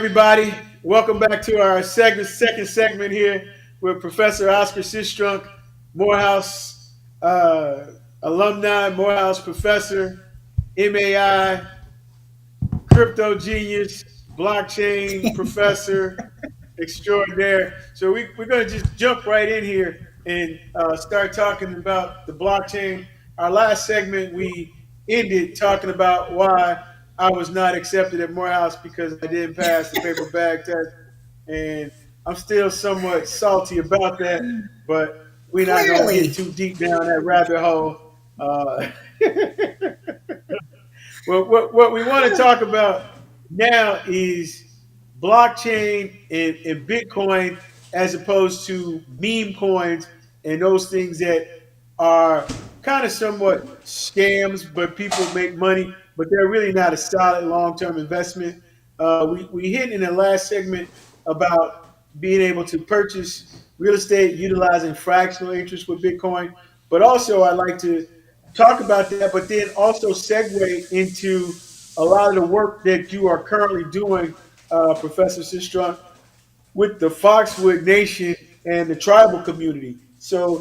everybody. Welcome back to our second segment here with Professor Oscar Sistrunk, Morehouse alumni, Morehouse Professor, MAI, crypto genius, blockchain professor extraordinaire. So we're going to just jump right in here and start talking about the blockchain. Our last segment, we ended talking about why I was not accepted at Morehouse because I didn't pass the paper bag test. And I'm still somewhat salty about that, but we're not going to get Clearly. too deep down that rabbit hole. Well, what we want to talk about now is blockchain and Bitcoin as opposed to meme coins and those things that are kind of somewhat scams, but people make money, but they're really not a solid long term investment. We hit in the last segment about being able to purchase real estate utilizing fractional interest with Bitcoin, but also I like to talk about that, but then also segue into a lot of the work that you are currently doing, Professor Sistrunk, with the Foxwood Nation and the tribal community. So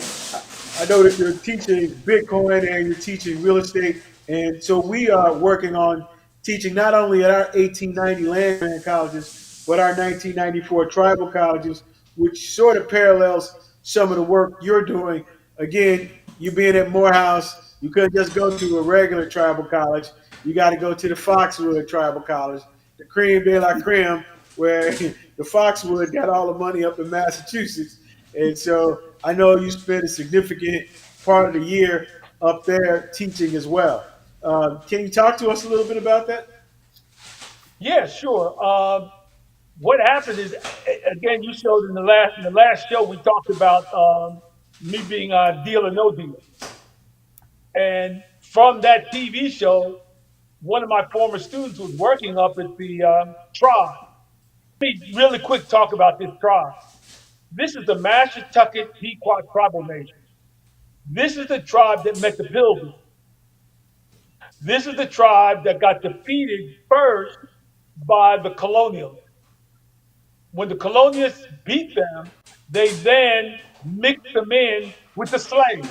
I know that you're teaching Bitcoin and you're teaching real estate. And so we are working on teaching not only at our 1890 land grant colleges, but our 1994 tribal colleges, which sort of parallels some of the work you're doing. Again, you being at Morehouse, you couldn't just go to a regular tribal college. You got to go to the Foxwood Tribal College, the cream de la creme, where the Foxwood got all the money up in Massachusetts. And so I know you spent a significant part of the year up there teaching as well. Can you talk to us a little bit about that? Yeah, sure. What happened is, again, you showed in the last show we talked about me being a deal or no deal, and from that TV show, one of my former students was working up at the tribe. Let me really quick talk about this tribe. This is the Mashantucket Pequot Tribal Nation. This is the tribe that met the Pilgrims. This is the tribe that got defeated first by the colonialists. When the colonists beat them, they then mixed them in with the slaves.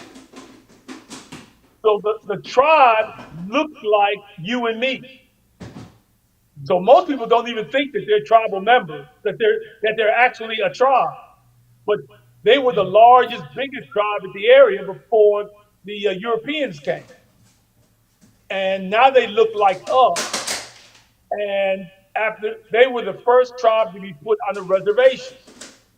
So the tribe looked like you and me. So most people don't even think that they're tribal members, that they're actually a tribe. But they were the largest, biggest tribe in the area before the Europeans came. And now they look like us. And after they were the first tribe to be put on a reservation.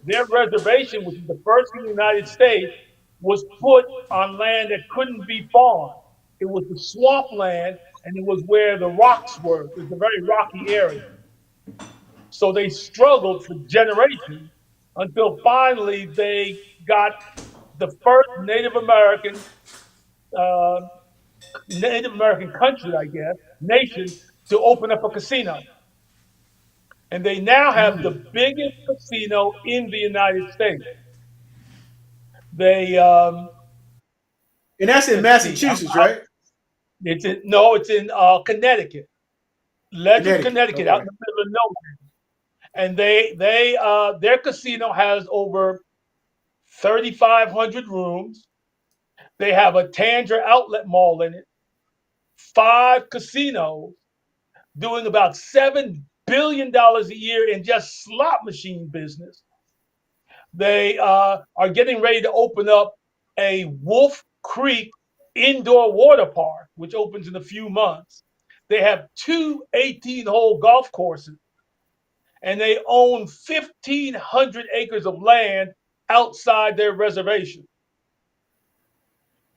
Their reservation, which is the first in the United States, was put on land that couldn't be farmed. It was the swampland, and it was where the rocks were. It was a very rocky area. So they struggled for generations until finally they got the first uh, Native American country, I guess, nation to open up a casino. And they now have the biggest casino in the United States. They And that's in let's see, Massachusetts, right? it's in no, it's in Connecticut, Ledger, Connecticut. Connecticut, out in Okay. the middle of nowhere. And they their casino has over 3,500 rooms. They have a Tanger outlet mall in it, five casinos, doing about $7 billion a year in just slot machine business. They are getting ready to open up a Wolf Creek indoor water park, which opens in a few months. They have two 18-hole golf courses, and they own 1,500 acres of land outside their reservation.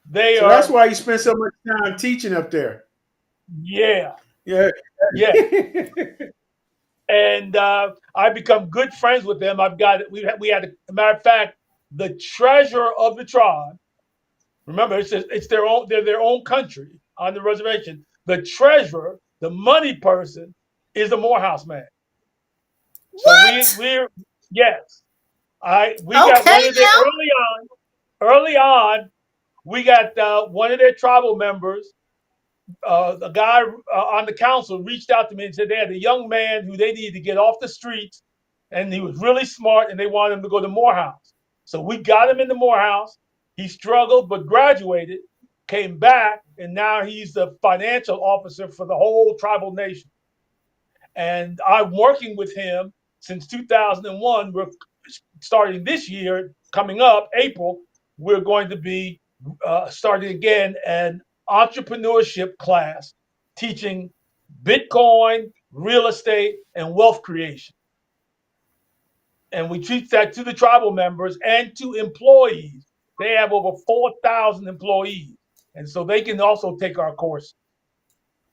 They So that's are, why you spend so much time teaching up there. yeah, Yeah. yeah. And I become good friends with them. We had a matter of fact, the treasurer of the tribe. Remember, it's their own. They're their own country on the reservation. The treasurer, the money person, is the Morehouse man. So What? we're yes. We got Okay one of their now. early on. We got one of their tribal members. a guy on the council reached out to me and said they had a young man who they needed to get off the streets, and he was really smart, and they wanted him to go to Morehouse. So we got him into Morehouse. He struggled but graduated, came back, and now he's the financial officer for the whole tribal nation. And I'm working with him since 2001. We're starting this year, coming up April. We're going to be starting again an entrepreneurship class teaching Bitcoin, real estate, and wealth creation. And we teach that to the tribal members and to employees. They have over 4,000 employees. And so they can also take our course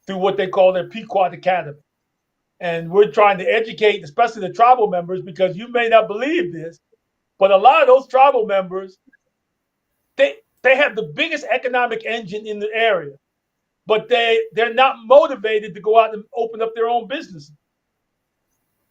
through what they call their Pequot Academy. And we're trying to educate, especially the tribal members, because you may not believe this, but a lot of those tribal members, they have the biggest economic engine in the area, but they're not motivated to go out and open up their own businesses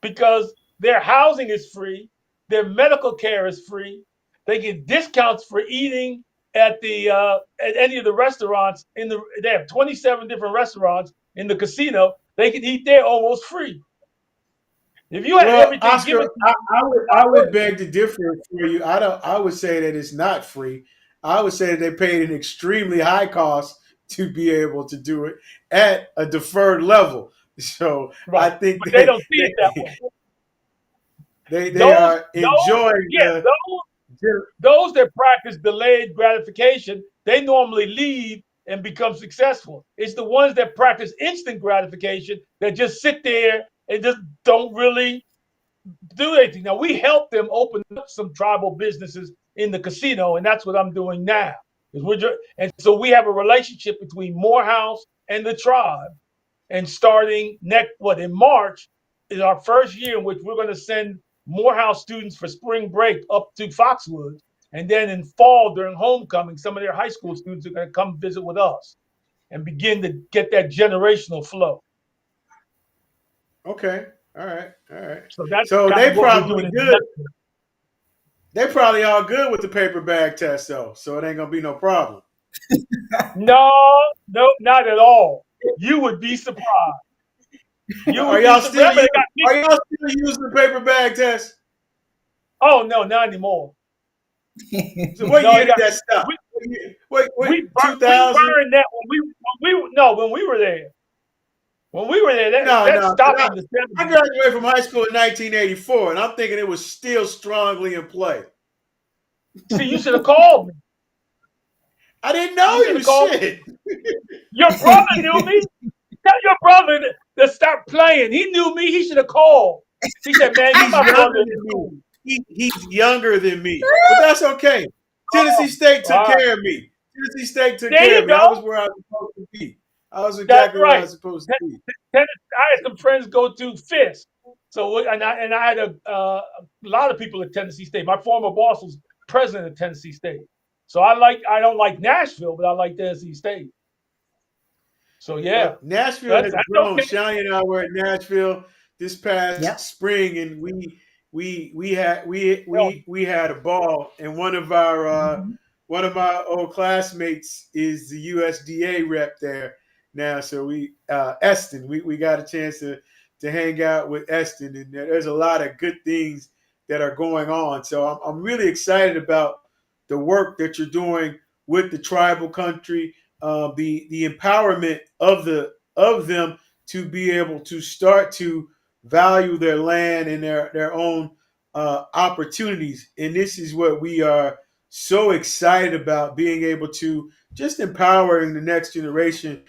because their housing is free, their medical care is free, they get discounts for eating at any of the restaurants they have 27 different restaurants in the casino. They can eat there almost free. If you had Well, everything Oscar, given to you, I would beg to differ for you. I don't. I would say that it's not free. I would say that they paid an extremely high cost to be able to do it at a deferred level. So I right, think but they don't see it that way. they Those, are enjoying yeah, the. those that practice delayed gratification, they normally leave and become successful. It's the ones that practice instant gratification that just sit there and just don't really do anything. Now we help them open up some tribal businesses in the casino, and that's what I'm doing now. And so we have a relationship between Morehouse and the tribe. And starting in March is our first year in which we're going to send Morehouse students for spring break up to Foxwoods. And then in fall during homecoming, some of their high school students are going to come visit with us and begin to get that generational flow. Okay. All right. All right. So that's So kind of what we're doing in the next. They probably all good with the paper bag test though. So it ain't gonna be no problem. No, no, not at all. You would be surprised. You Are would be y'all surprised. still Remember, they using? got Are y'all still using the paper bag test? oh no, not anymore. So what No, year they did got that stop? we What we 2000? burned that when we were there. When we were there, No, that no. stopped in the I 70s. graduated from high school in 1984, and I'm thinking it was still strongly in play. See, you should have called me. I didn't know You should you. have called me. Shit. Your brother knew me. Tell your brother to stop playing. He knew me. He should have called. He said, "Man, get He's my younger brother in than me. school." He's younger than me, but that's okay. Tennessee Oh, State all took right. care of me. Tennessee State took There care you of me. I was go. where I was supposed to be. I was That's exactly where I right. was supposed to be. I had some friends go to Fisk. So and I had a lot of people at Tennessee State. My former boss was president of Tennessee State. So I don't like Nashville, but I like Tennessee State. So yeah, Well, Nashville has that's grown. okay. Shani and I were at Nashville this past Yep. spring, and Well, we had a ball. And Mhm. one of my old classmates is the USDA rep there now. So we Eston, we got a chance to hang out with Eston, and there's a lot of good things that are going on. So I'm really excited about the work that you're doing with the tribal country, the empowerment of them to be able to start to value their land and their own opportunities. And this is what we are so excited about, being able to just empowering the next generation,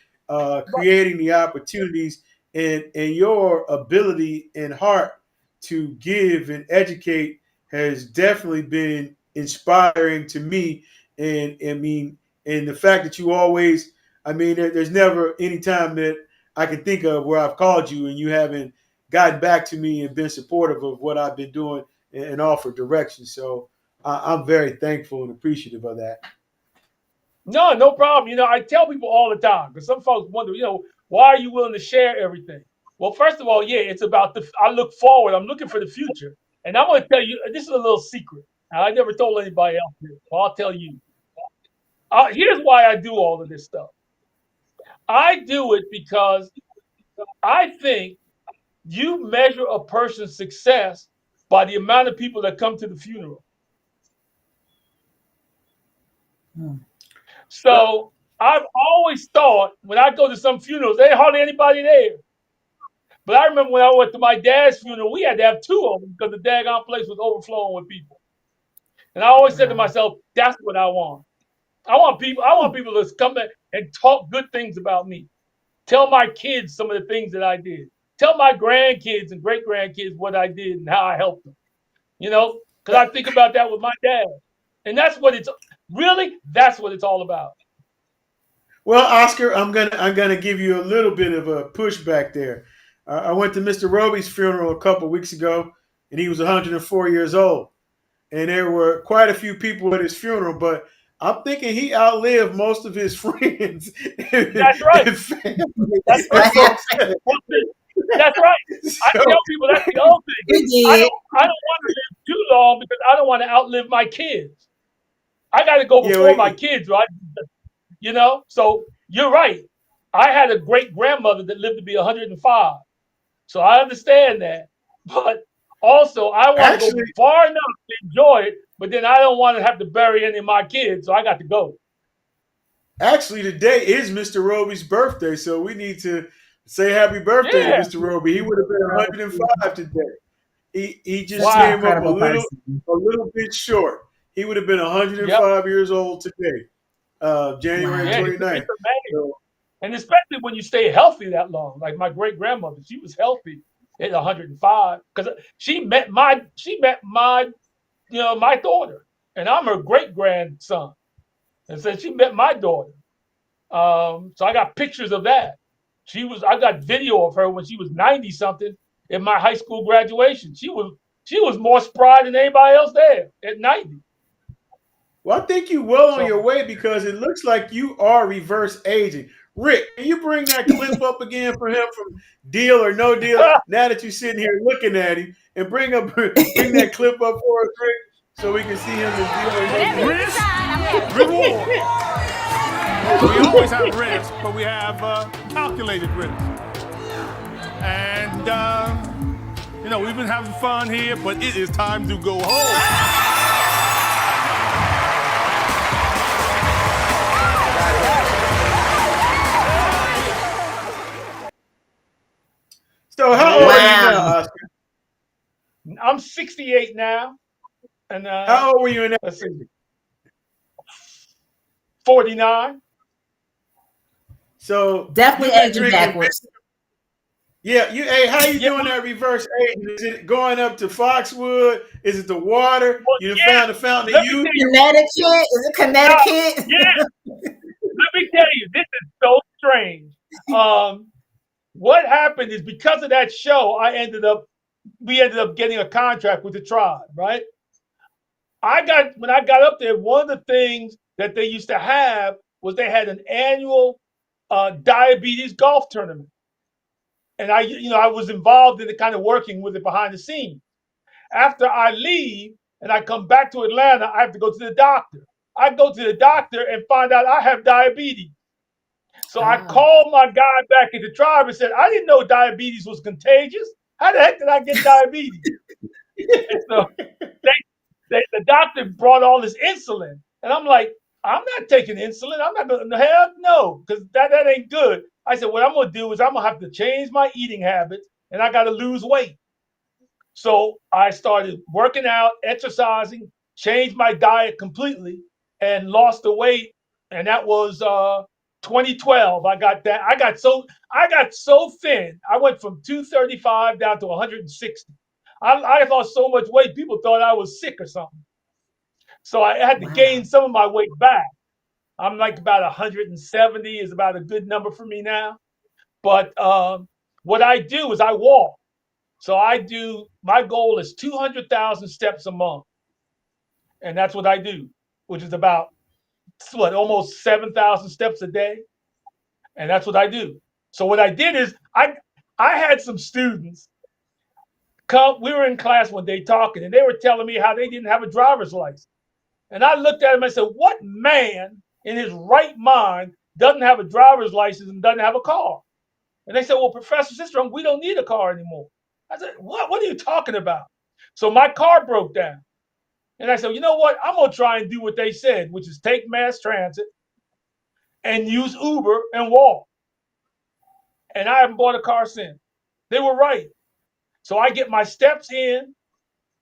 creating the opportunities, and your ability and heart to give and educate has definitely been inspiring to me. And I mean, and the fact that you always, I mean, there's never any time that I can think of where I've called you and you haven't gotten back to me and been supportive of what I've been doing and offered direction. So I'm very thankful and appreciative of that. no, no problem. I tell people all the time because some folks wonder, why are you willing to share everything? Well, first of all, yeah, it's about I look forward. I'm looking for the future, and I'm going to tell you. This is a little secret. I never told anybody else this, but I'll tell you. Here's why I do all of this stuff. I do it because I think you measure a person's success by the amount of people that come to the funeral. Hmm. Well, So I've always thought when I go to some funerals, there ain't hardly anybody there. But I remember when I went to my dad's funeral, we had to have two of them because the daggone place was overflowing with people. And I always said to Wow. myself, that's what I want. I want people to come back and talk good things about me. Tell my kids some of the things that I did. Tell my grandkids and great grandkids what I did and how I helped them. Because I think about that with my dad. And that's what it's all about. well, Oscar, I'm gonna give you a little bit of a pushback there. I went to Mr. Roby's funeral a couple weeks ago, and he was 104 years old. And there were quite a few people at his funeral, but I'm thinking he outlived most of his friends That's right. and family That's right. and folks. Well, see, that's right. I So, tell people that's the other thing. You I did. don't I don't want to live too long because I don't want to outlive my kids. I got to go yeah, before my kids, right? So you're right. I had a great grandmother that lived to be 105. So I understand that. But also, I want to go actually, far enough to enjoy it, but then I don't want to have to bury any of my kids. So I got to go. actually, today is Mr. Roby's birthday, so we need to say happy birthday to Yeah. Mr. Roby. He would have been 105 today. He He's just an Wow. came up incredible person. a little bit short. He would have been Yep. 105 years old today, January Yeah. Wow. It's 29th. amazing. So And especially when you stay healthy that long. Like my great grandmother, she was healthy at 105 because she met my daughter, and I'm her great grandson. And so she met my daughter. So I got pictures of that. I got video of her when she was 90 something in my high school graduation. She was more spry than anybody else there at 90. well, I think you well on your So way because it looks like you are reverse aging. Rick, can you bring that clip up again for him from Deal or No Deal? Now that you're sitting here looking at him, and bring that clip up for us, Rick, so we can see him in Deal or No Deal. Risk, reward. We always have risk, but we have calculated risk. And, we've been having fun here, but it is time to go home. So, how old are you Wow. now, Oscar? I'm 68 now, and How old were you in that? let's see, 49. So, Definitely you've been aging drinking. backwards. Yeah, hey, how you Yeah, doing that reverse aging? Is it going up to Foxwood? Is it the water? well, You done yeah. found the fountain of Let me youth? tell you. Connecticut? Is it Connecticut? Yeah. Let me tell you. This is so strange. What happened is because of that show, we ended up getting a contract with the tribe, right? When I got up there, one of the things that they used to have was they had an annual diabetes golf tournament, and I was involved in the kind of working with it behind the scenes. After I leave and I come back to Atlanta, I have to go to the doctor. I go to the doctor and find out I have diabetes. So I Oh. called my guy back at the tribe and said, I didn't know diabetes was contagious. How the heck did I get diabetes? And so the doctor brought all this insulin. And I'm like, I'm not taking insulin. I'm not going to, hell no, because that ain't good. I said, what I'm going to do is I'm going to have to change my eating habits and I got to lose weight. So I started working out, exercising, changed my diet completely, and lost the weight. And that was 2012. I got that. I got so thin. I went from 235 down to 160. I lost so much weight, people thought I was sick or something. So I had to Wow. gain some of my weight back. I'm like about 170 is about a good number for me now. But what I do is I walk. So my goal is 200,000 steps a month. And that's what I do, which is about, almost 7,000 steps a day. And that's what I do. So what I did is I had some students come, we were in class one day talking, and they were telling me how they didn't have a driver's license. And I looked at them and said, what man in his right mind doesn't have a driver's license and doesn't have a car. And they said, well, Professor Sistrunk, we don't need a car anymore. I said, what? What are you talking about? So my car broke down. And I said, you know what? I'm going to try and do what they said, which is take mass transit and use Uber and walk. And I haven't bought a car since. They were right. So I get my steps in,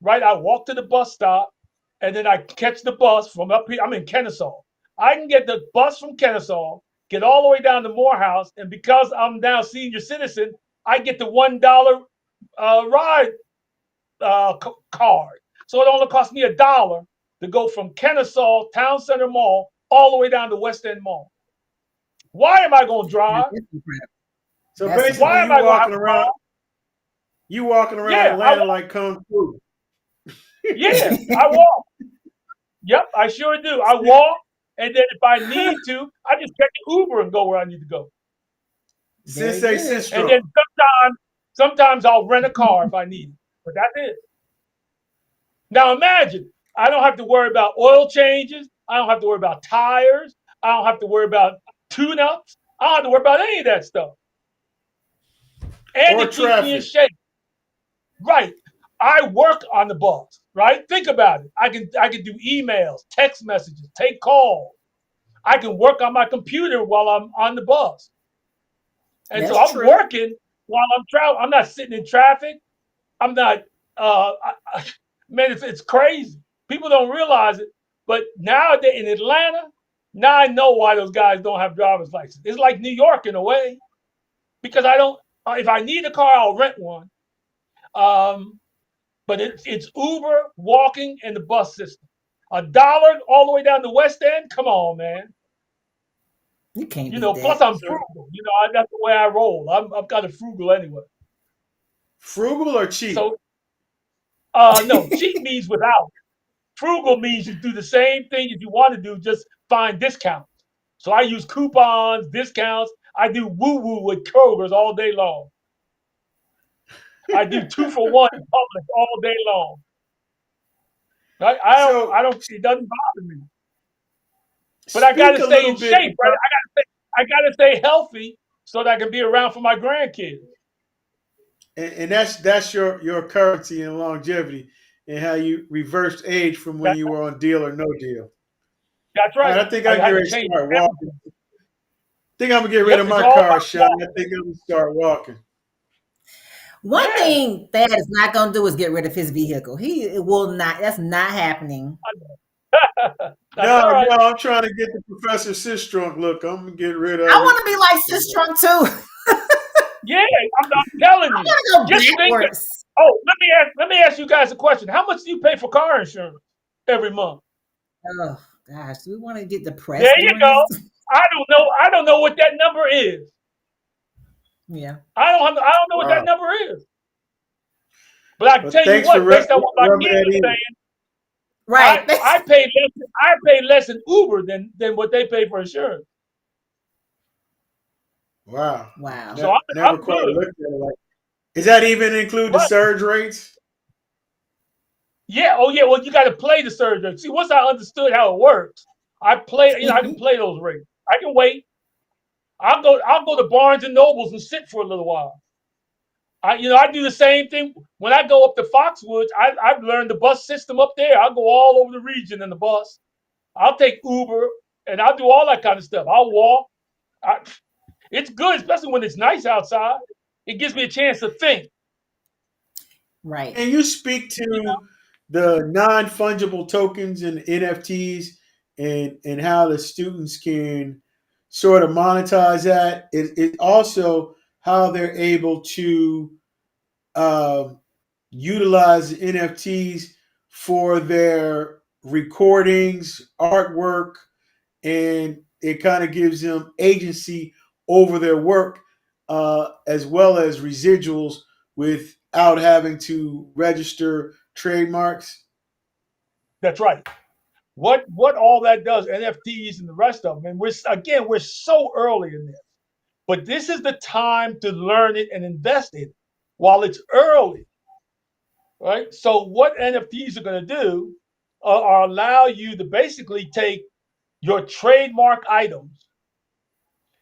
right? I walk to the bus stop, and then I catch the bus from up here. I'm in Kennesaw. I can get the bus from Kennesaw, get all the way down to Morehouse, and because I'm now senior citizen, I get the $1 ride card. So it only costs me $1 to go from Kennesaw Town Center Mall all the way down to West End Mall. Why am I going to drive? So That's basically, Why am I going to have a car? you walking around Yeah, Atlanta like Kung Fu. Yeah, I walk. Yep, I sure do. I walk, and then if I need to, I just catch an Uber and go where I need to go. Sensei good. And Sistrunk. then sometimes I'll rent a car if I need it. But that's it. Now imagine, I don't have to worry about oil changes. I don't have to worry about tires. I don't have to worry about tune-ups. I don't have to worry about any of that stuff. And Or it keeps me in traffic. shape. Right. I work on the bus, right? Think about it. I can do emails, text messages, take calls. I can work on my computer while I'm on the bus. And so That's I'm true. working while I'm traveling. I'm not sitting in traffic. I'm not man, it's crazy. People don't realize it. But nowadays in Atlanta, now I know why those guys don't have driver's license. It's like New York in a way. Because I don't if I need a car, I'll rent one. But it's Uber, walking, and the bus system. $1 all the way down to West End. Come on, man. You can't beat Plus that. I'm frugal. That's the way I roll. I'm kind of frugal anyway. Frugal or cheap? So, no, cheap means without. Frugal means you do the same thing if you want to do, just find discounts. So I use coupons, discounts. I do woo-woo with Kroger's all day long. I do 2-for-1 in Publix all day long. Right? So It doesn't bother me. But I got speak to a stay little in bit shape, right? I got to stay healthy so that I can be around for my grandkids. and that's your currency and longevity and how you reversed age from when That, you were on Deal or No Deal. that's All right. right, I think I I can get had to ready to change start walking. everything. I think I'm gonna get rid Yep, of it's my all car about shot. I walking. think I'm gonna start walking. One Yeah. thing Thad is not going to do is get rid of his vehicle. He will not. That's not happening. That's all right. No, I'm trying to get the Professor Sistrunk look. I'm gonna get rid I of it. want to be like Sistrunk too. Yeah, I'm telling I you. want to Just go think. backwards. Oh, let me ask you guys a question. How much do you pay for car insurance every month? Oh gosh, do we want to get There depressed you during go. this? I don't know what that number is. Yeah. I don't know what that Wow. number is. But I can But tell you thanks for what, based on what my rubbing kids that are in. saying, Right. I pay less in Uber than what they pay for insurance. Wow. Wow. So Never I'm quite good. looked at it like. Does that even include the Right. surge rates? Yeah. Oh yeah. Well, you got to play the surgery. See, once I understood how it works, I can play those rates. I can wait. I'll go to Barnes and Nobles and sit for a little while. I do the same thing when I go up to Foxwoods. I've learned the bus system up there. I'll go all over the region in the bus. I'll take Uber and I'll do all that kind of stuff. I'll walk. It's good, especially when it's nice outside. It gives me a chance to think. Right. And you speak to the non-fungible tokens and NFTs and how the students can sort of monetize that. It also how they're able to um, utilize NFTs for their recordings, artwork, and it kind of gives them agency over their work as well as residuals without having to register trademarks. That's right. What all that does, NFTs and the rest of them, and we're so early in this, but this is the time to learn it and invest in it while it's early, right? So what NFTs are going to do are allow you to basically take your trademark items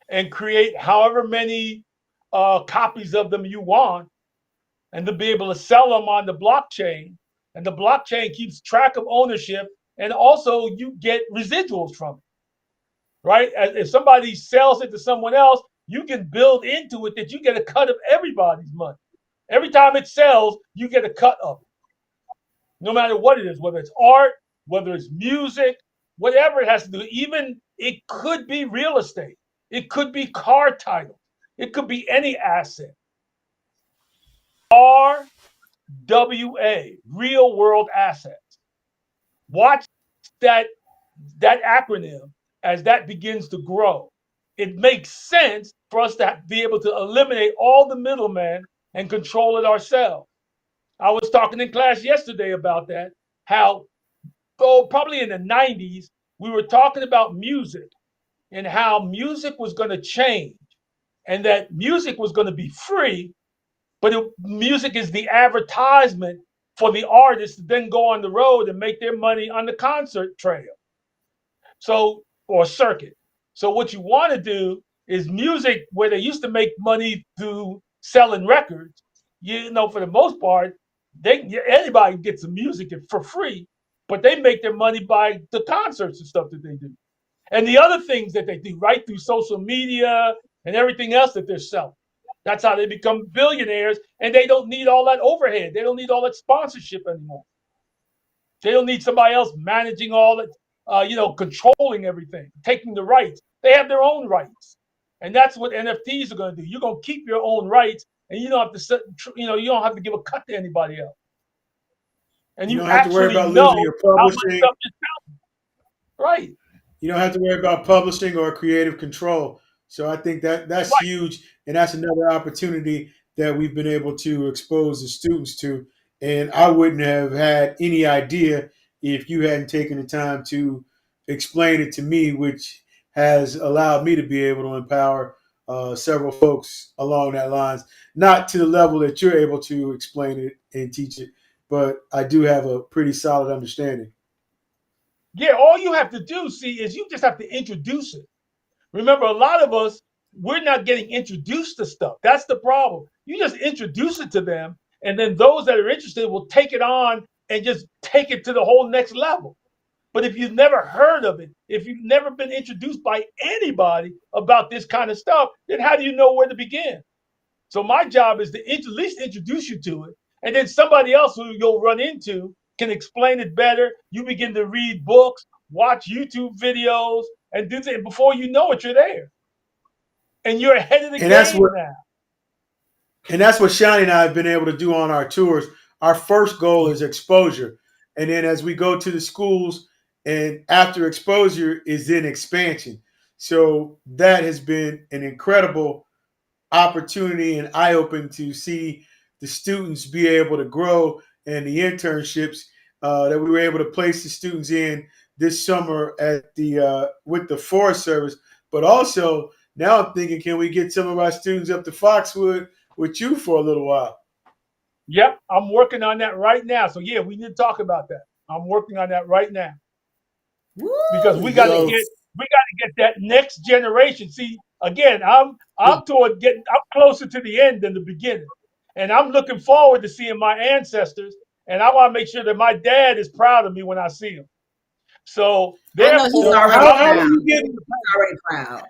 and create however many copies of them you want, and to be able to sell them on the blockchain. And the blockchain keeps track of ownership, and also you get residuals from it, right? If somebody sells it to someone else, you can build into it that you get a cut of everybody's money. Every time it sells, you get a cut of it, no matter what it is, whether it's art, whether it's music, whatever it has to do. Even it could be real estate, it could be car titles, it could be any asset. RWA, real world assets. Watch that acronym as that begins to grow. It makes sense for us to be able to eliminate all the middlemen and control it ourselves. I was talking in class yesterday about that, how probably in the 90s, we were talking about music and how music was going to change and that music was going to be free, but music is the advertisement for the artists to then go on the road and make their money on the concert trail. So, or circuit. So what you want to do is music where they used to make money through selling records, for the most part, anybody gets some music for free, but they make their money by the concerts and stuff that they do. And the other things that they do, right, through social media and everything else that they're selling. That's how they become billionaires, and they don't need all that overhead. They don't need all that sponsorship anymore. They don't need somebody else managing all that, controlling everything, taking the rights. They have their own rights, and that's what NFTs are going to do. You're going to keep your own rights, and you don't have to, you don't have to give a cut to anybody else. And You you don't have to worry actually about know losing your how much publishing. stuff you're selling. Right. You don't have to worry about publishing or creative control. So I think that's Right. huge, and that's another opportunity that we've been able to expose the students to. And I wouldn't have had any idea if you hadn't taken the time to explain it to me, which has allowed me to be able to empower several folks along that lines. Not to the level that you're able to explain it and teach it, but I do have a pretty solid understanding. Yeah, all you have to do, see, is you just have to introduce it. Remember, a lot of us, we're not getting introduced to stuff. That's the problem. You just introduce it to them, and then those that are interested will take it on and just take it to the whole next level. But if you've never heard of it, if you've never been introduced by anybody about this kind of stuff, then how do you know where to begin? So my job is to at least introduce you to it, and then somebody else who you'll run into can explain it better. You begin to read books, watch YouTube videos, and do things. Before you know it, you're there, and you're ahead of the And that's game what now. And that's what Shani and I have been able to do on our tours. Our first goal is exposure. And then as we go to the schools and after exposure is then expansion. So that has been an incredible opportunity and eye opening to see the students be able to grow and the internships that we were able to place the students in this summer at the with the Forest Service. But also now I'm thinking, can we get some of our students up to Foxwood with you for a little while? Yep, I'm working on that right now. So yeah, we need to talk about that. I'm working on that right now because Woo, we got to So yes. get that next generation. See, again, I'm closer to the end than the beginning, and I'm looking forward to seeing my ancestors, and I want to make sure that my dad is proud of me when I see him. So I know he's therefore, already how are proud. you getting He's already proud.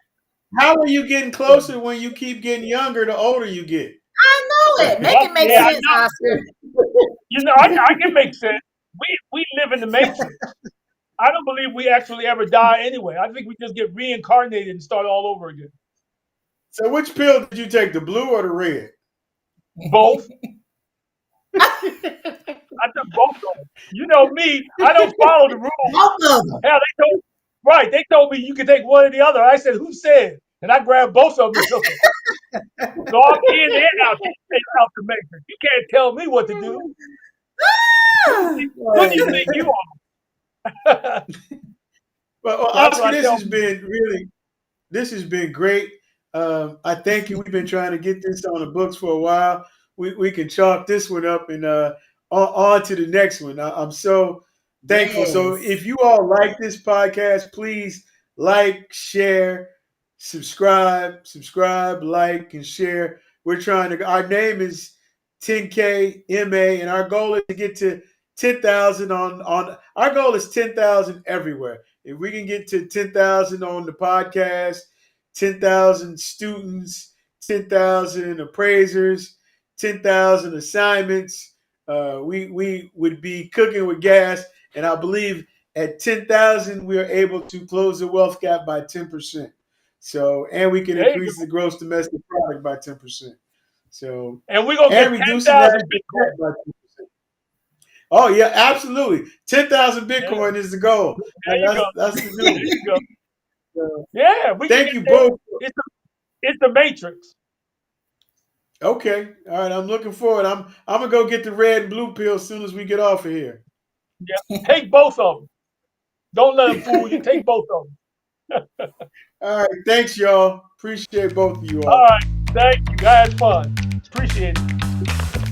closer when you keep getting younger the older you get? I know it. Make it make yeah, I sense, know. Oscar. I can make sense. We live in the matrix. I don't believe we actually ever die anyway. I think we just get reincarnated and start all over again. So which pill did you take, the blue or the red? Both. I took both of them. You know me, I don't follow the rules. Both of them. Hell, they told me you could take one or the other. I said, who said? And I grabbed both of them and took them. So I'm in and out the matrix. You can't tell me what to do. Who do you think you are? Well, So that's what Oscar, I this tell has people. been great. I thank you. We've been trying to get this on the books for a while. We can chalk this one up and on to the next one. I'm so thankful. So Yes. if you all like this podcast, please like, share, subscribe, like, and share. We're trying to. Our name is 10K MA, and our goal is to get to 10,000 on. Our goal is 10,000 everywhere. If we can get to 10,000 on the podcast, 10,000 students, 10,000 appraisers, 10,000 assignments, we would be cooking with gas. And I believe at 10,000 we are able to close the wealth gap by 10%. So, and we can There you increase go. the gross domestic product by 10%. So, And we're gonna and get reducing that 10,000 Bitcoin. by 10%. Oh yeah, absolutely. 10,000 Yeah. Bitcoin is the goal. There you go. That's the There new. you go. So, Yeah, we can thank get you there. both. It's the matrix. Okay, all right. I'm looking forward. I'm gonna go get the red and blue pill as soon as we get off of here. Yeah. Take both of them. Don't let them fool you. Take both of them. All right, thanks, y'all. Appreciate both of you All all. right. Thank you. I had fun. Appreciate it.